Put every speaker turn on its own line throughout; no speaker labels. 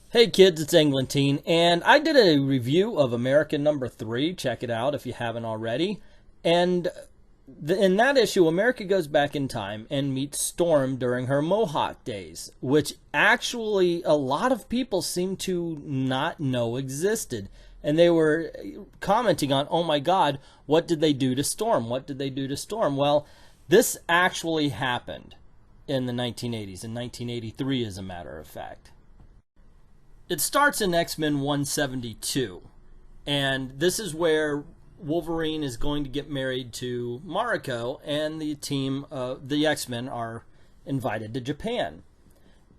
Hey kids, it's Englentine, and I did a review of America number 3. Check it out if you haven't already. And in that issue, America goes back in time and meets Storm during her Mohawk days, which actually a lot of people seem to not know existed. And they were commenting on, oh my God, what did they do to Storm? What did they do to Storm? Well, this actually happened in the 1980s, in 1983 as a matter of fact. It starts in X-Men 172, and this is where Wolverine is going to get married to Mariko, and the team of the X-Men are invited to Japan.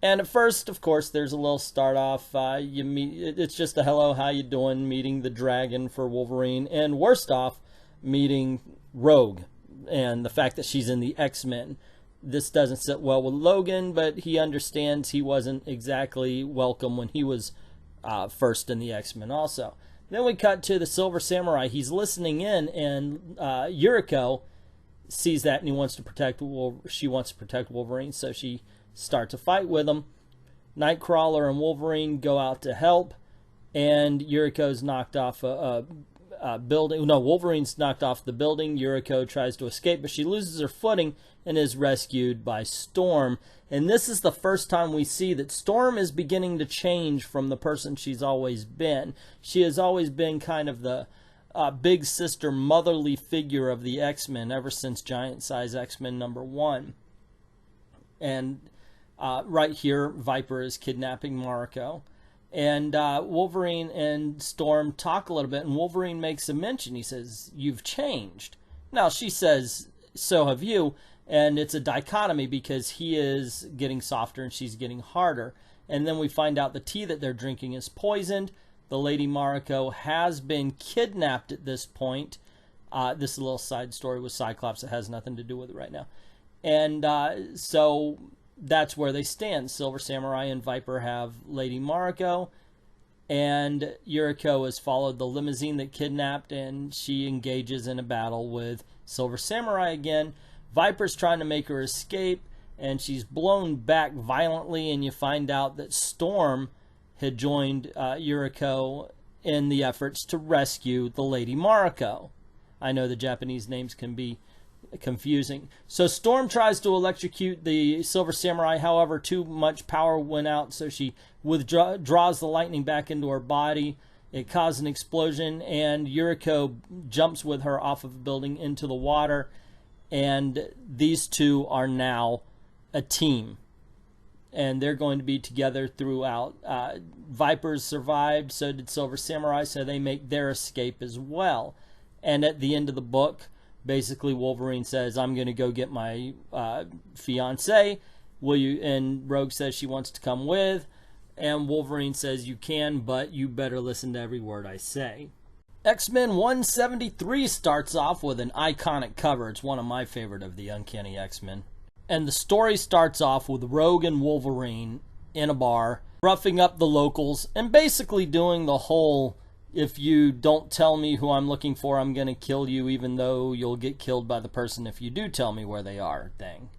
And at first, of course, there's a little start off. You meet. It's just a hello, how you doing? Meeting the dragon for Wolverine, and worst off, meeting Rogue, and the fact that she's in the X-Men. This doesn't sit well with Logan, but he understands he wasn't exactly welcome when he was first in the X-Men also. Then we cut to the Silver Samurai. He's listening in, and Yuriko sees that, and she wants to protect Wolverine, so she starts a fight with him. Nightcrawler and Wolverine go out to help, and Yuriko's knocked off a building. No, Wolverine's knocked off the building. Yuriko tries to escape, but she loses her footing and is rescued by Storm. And this is the first time we see that Storm is beginning to change from the person she's always been. She has always been kind of the big sister, motherly figure of the X-Men ever since Giant Size X-Men number 1. And right here, Viper is kidnapping Mariko. And Wolverine and Storm talk a little bit, and Wolverine makes a mention. He says, "You've changed." Now, she says, "So have you." And it's a dichotomy because he is getting softer and she's getting harder. And then we find out the tea that they're drinking is poisoned. The Lady Mariko has been kidnapped at this point. This is a little side story with Cyclops that has nothing to do with it right now. And so that's where they stand. Silver Samurai and Viper have Lady Mariko, and Yuriko has followed the limousine that kidnapped, and she engages in a battle with Silver Samurai again. Viper's trying to make her escape, and she's blown back violently, and you find out that Storm had joined Yuriko in the efforts to rescue the Lady Mariko. I know the Japanese names can be confusing. So Storm tries to electrocute the Silver Samurai, however, too much power went out, so she draws the lightning back into her body. It caused an explosion, and Yuriko jumps with her off of a building into the water, and these two are now a team, and they're going to be together throughout. Vipers survived, so did Silver Samurai, so they make their escape as well. And at the end of the book, basically Wolverine says, "I'm going to go get my fiance. Will you?" And Rogue says she wants to come with, and Wolverine says, "You can, but you better listen to every word I say." X-Men 173 starts off with an iconic cover. It's one of my favorite of the Uncanny X-Men. And the story starts off with Rogue and Wolverine in a bar, roughing up the locals, and basically doing the whole, "if you don't tell me who I'm looking for, I'm going to kill you, even though you'll get killed by the person if you do tell me where they are" thing.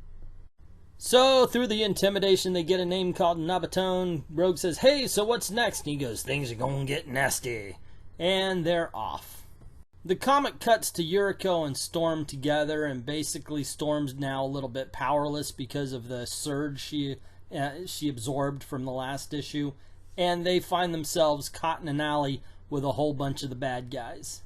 So through the intimidation, they get a name called Nabatone. Rogue says, "Hey, so what's next?" And he goes, "Things are going to get nasty." And they're off. The comic cuts to Yuriko and Storm together, and basically Storm's now a little bit powerless because of the surge she absorbed from the last issue, and they find themselves caught in an alley with a whole bunch of the bad guys.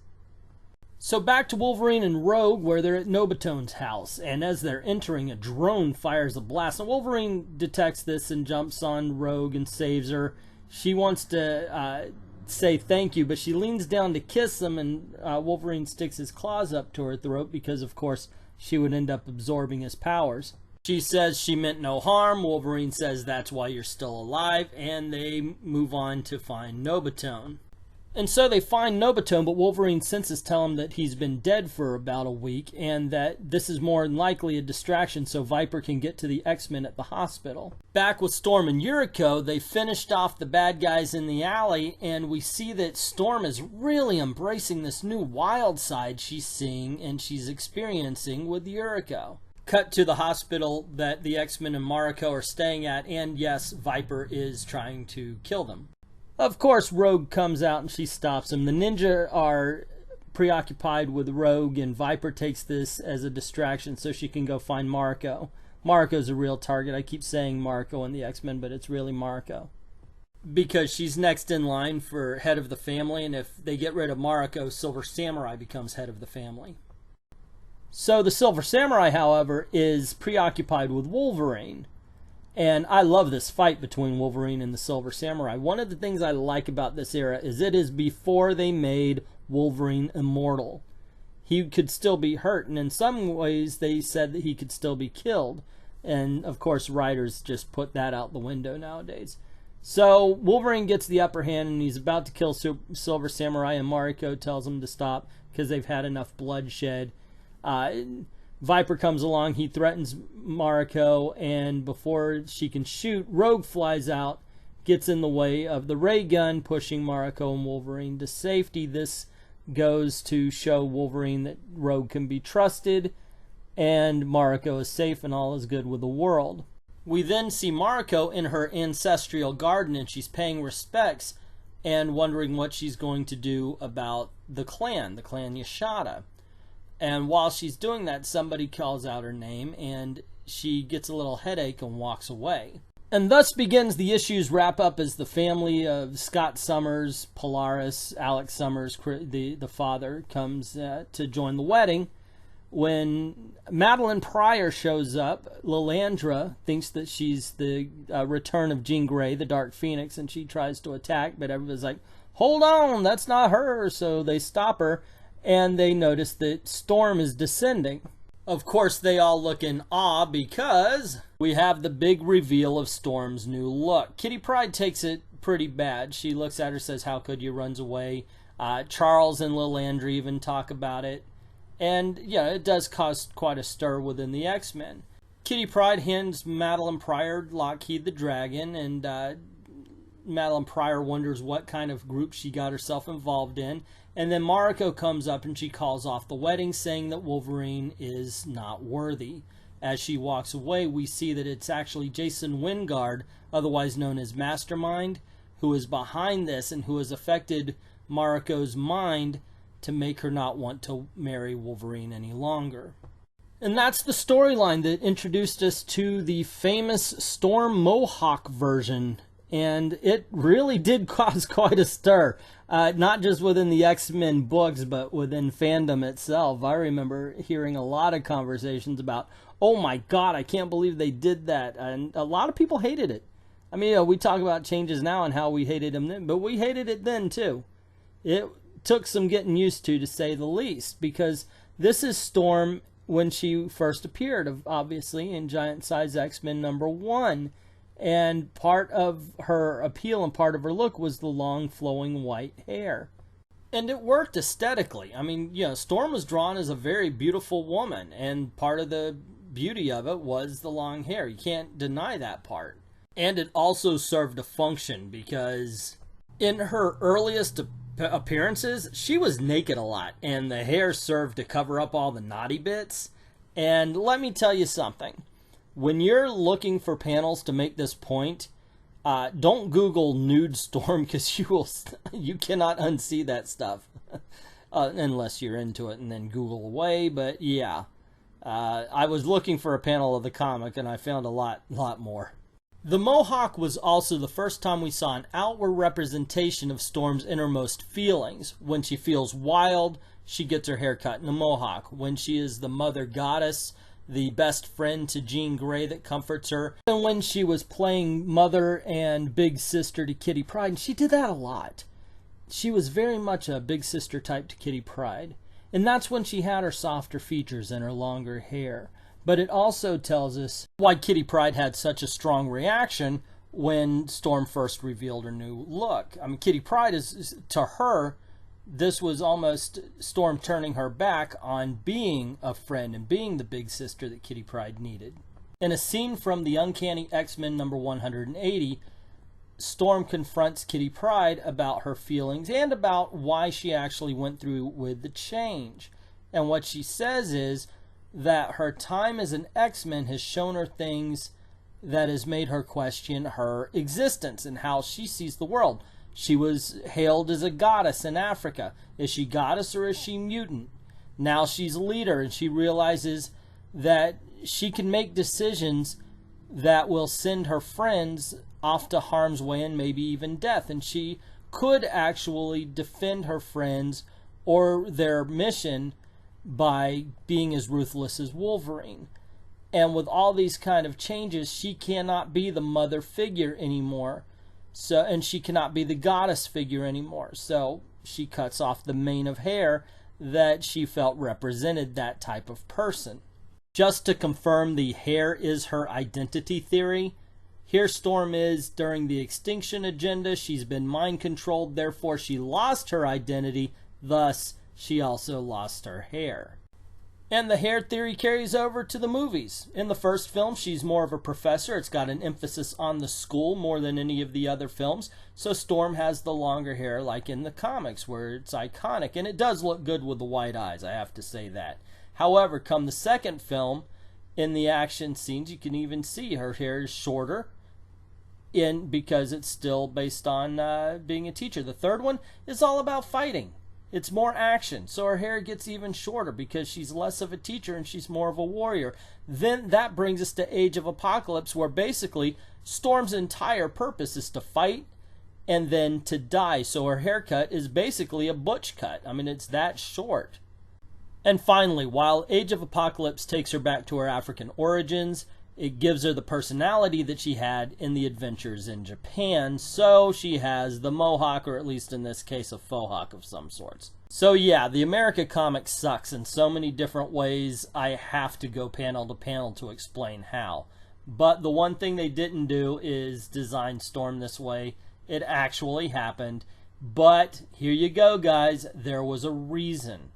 So back to Wolverine and Rogue, where they're at Nobatone's house, and as they're entering, a drone fires a blast. And Wolverine detects this and jumps on Rogue and saves her. She wants to say thank you, but she leans down to kiss him, and Wolverine sticks his claws up to her throat because, of course, she would end up absorbing his powers. She says she meant no harm. Wolverine says that's why you're still alive, and they move on to find Nobatone. And so they find Nobatone, but Wolverine's senses tell him that he's been dead for about a week, and that this is more than likely a distraction so Viper can get to the X-Men at the hospital. Back with Storm and Yuriko, they finished off the bad guys in the alley, and we see that Storm is really embracing this new wild side she's seeing and she's experiencing with Yuriko. Cut to the hospital that the X-Men and Mariko are staying at, and yes, Viper is trying to kill them. Of course, Rogue comes out and she stops him. The ninja are preoccupied with Rogue, and Viper takes this as a distraction so she can go find Mariko. Mariko's a real target. I keep saying Mariko in the X-Men, but it's really Mariko, because she's next in line for head of the family, and if they get rid of Mariko, Silver Samurai becomes head of the family. So the Silver Samurai, however, is preoccupied with Wolverine. And I love this fight between Wolverine and the Silver Samurai. One of the things I like about this era is it is before they made Wolverine immortal. He could still be hurt, and in some ways they said that he could still be killed. And of course writers just put that out the window nowadays. So Wolverine gets the upper hand, and he's about to kill Silver Samurai, and Mariko tells him to stop because they've had enough bloodshed. Viper comes along, he threatens Mariko, and before she can shoot, Rogue flies out, gets in the way of the ray gun, pushing Mariko and Wolverine to safety. This goes to show Wolverine that Rogue can be trusted, and Mariko is safe and all is good with the world. We then see Mariko in her ancestral garden, and she's paying respects and wondering what she's going to do about the clan Yashada. And while she's doing that, somebody calls out her name, and she gets a little headache and walks away. And thus begins the issues wrap up as the family of Scott Summers, Polaris, Alex Summers, the father, comes to join the wedding. When Madeline Pryor shows up, Lilandra thinks that she's the return of Jean Grey, the Dark Phoenix, and she tries to attack, but everybody's like, hold on, that's not her, so they stop her. And they notice that Storm is descending. Of course, they all look in awe because we have the big reveal of Storm's new look. Kitty Pryde takes it pretty bad. She looks at her, says, how could you, runs away. Charles and Lilandra even talk about it. And yeah, it does cause quite a stir within the X-Men. Kitty Pryde hands Madeline Pryor Lockheed the Dragon, and Madeline Pryor wonders what kind of group she got herself involved in. And then Mariko comes up and she calls off the wedding, saying that Wolverine is not worthy. As she walks away, we see that it's actually Jason Wingard, otherwise known as Mastermind, who is behind this and who has affected Mariko's mind to make her not want to marry Wolverine any longer. And that's the storyline that introduced us to the famous Storm Mohawk version. And it really did cause quite a stir, not just within the X-Men books, but within fandom itself. I remember hearing a lot of conversations about, oh my God, I can't believe they did that. And a lot of people hated it. I mean, we talk about changes now and how we hated them then, but we hated it then too. It took some getting used to say the least, because this is Storm when she first appeared, obviously, in Giant Size X-Men #1. And part of her appeal and part of her look was the long flowing white hair. And it worked aesthetically. I mean, you know, Storm was drawn as a very beautiful woman, and part of the beauty of it was the long hair. You can't deny that part. And it also served a function, because in her earliest appearances, she was naked a lot, and the hair served to cover up all the naughty bits. And let me tell you something. When you're looking for panels to make this point, don't Google nude Storm, because you cannot unsee that stuff unless you're into it and then Google away. But yeah, I was looking for a panel of the comic and I found a lot more. The Mohawk was also the first time we saw an outward representation of Storm's innermost feelings. When she feels wild, she gets her hair cut in a Mohawk. When she is the mother goddess, the best friend to Jean Grey that comforts her. And when she was playing mother and big sister to Kitty Pryde, and she did that a lot. She was very much a big sister type to Kitty Pryde. And that's when she had her softer features and her longer hair. But it also tells us why Kitty Pryde had such a strong reaction when Storm first revealed her new look. I mean, Kitty Pryde is to her, this was almost Storm turning her back on being a friend and being the big sister that Kitty Pryde needed. In a scene from the Uncanny X-Men #180, Storm confronts Kitty Pryde about her feelings and about why she actually went through with the change. And what she says is that her time as an X-Men has shown her things that has made her question her existence and how she sees the world. She was hailed as a goddess in Africa. Is she goddess or is she mutant? Now she's leader, and she realizes that she can make decisions that will send her friends off to harm's way and maybe even death. And she could actually defend her friends or their mission by being as ruthless as Wolverine. And with all these kind of changes, she cannot be the mother figure anymore. And she cannot be the goddess figure anymore. So she cuts off the mane of hair that she felt represented that type of person. Just to confirm the hair is her identity theory, here Storm is during the Extinction Agenda. She's been mind controlled, therefore she lost her identity, thus she also lost her hair. And the hair theory carries over to the movies. In the first film, she's more of a professor. It's got an emphasis on the school more than any of the other films. So Storm has the longer hair like in the comics where it's iconic. And it does look good with the white eyes, I have to say that. However, come the second film, in the action scenes, you can even see her hair is shorter because it's still based on being a teacher. The third one is all about fighting. It's more action, so her hair gets even shorter because she's less of a teacher and she's more of a warrior. Then that brings us to Age of Apocalypse, where basically Storm's entire purpose is to fight and then to die. So her haircut is basically a butch cut. I mean, it's that short. And finally, while Age of Apocalypse takes her back to her African origins, it gives her the personality that she had in the adventures in Japan, so she has the Mohawk, or at least in this case, a faux hawk of some sorts. So yeah, the America comic sucks in so many different ways, I have to go panel to panel to explain how. But the one thing they didn't do is design Storm this way. It actually happened. But here you go, guys, there was a reason.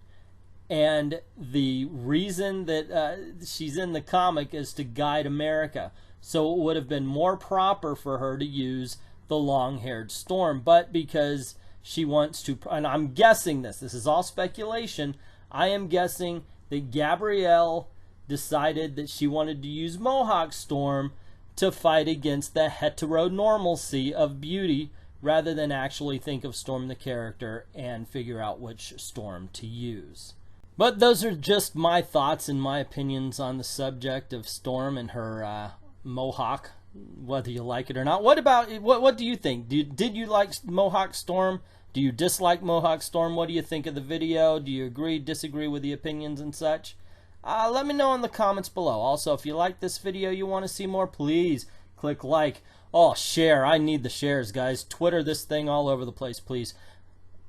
And the reason that she's in the comic is to guide America. So it would have been more proper for her to use the long-haired Storm. But because she wants to, and I'm guessing this is all speculation, I am guessing that Gabrielle decided that she wanted to use Mohawk Storm to fight against the heteronormalcy of beauty rather than actually think of Storm the character and figure out which Storm to use. But those are just my thoughts and my opinions on the subject of Storm and her Mohawk, whether you like it or not. What do you think? Did you like Mohawk Storm? Do you dislike Mohawk Storm? What do you think of the video? Do you agree, disagree with the opinions and such? Let me know in the comments below. Also, if you like this video, you want to see more, please click like. Oh, share. I need the shares, guys. Twitter this thing all over the place, please.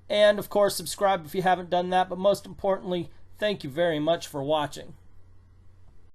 And, of course, subscribe if you haven't done that. But most importantly, thank you very much for watching.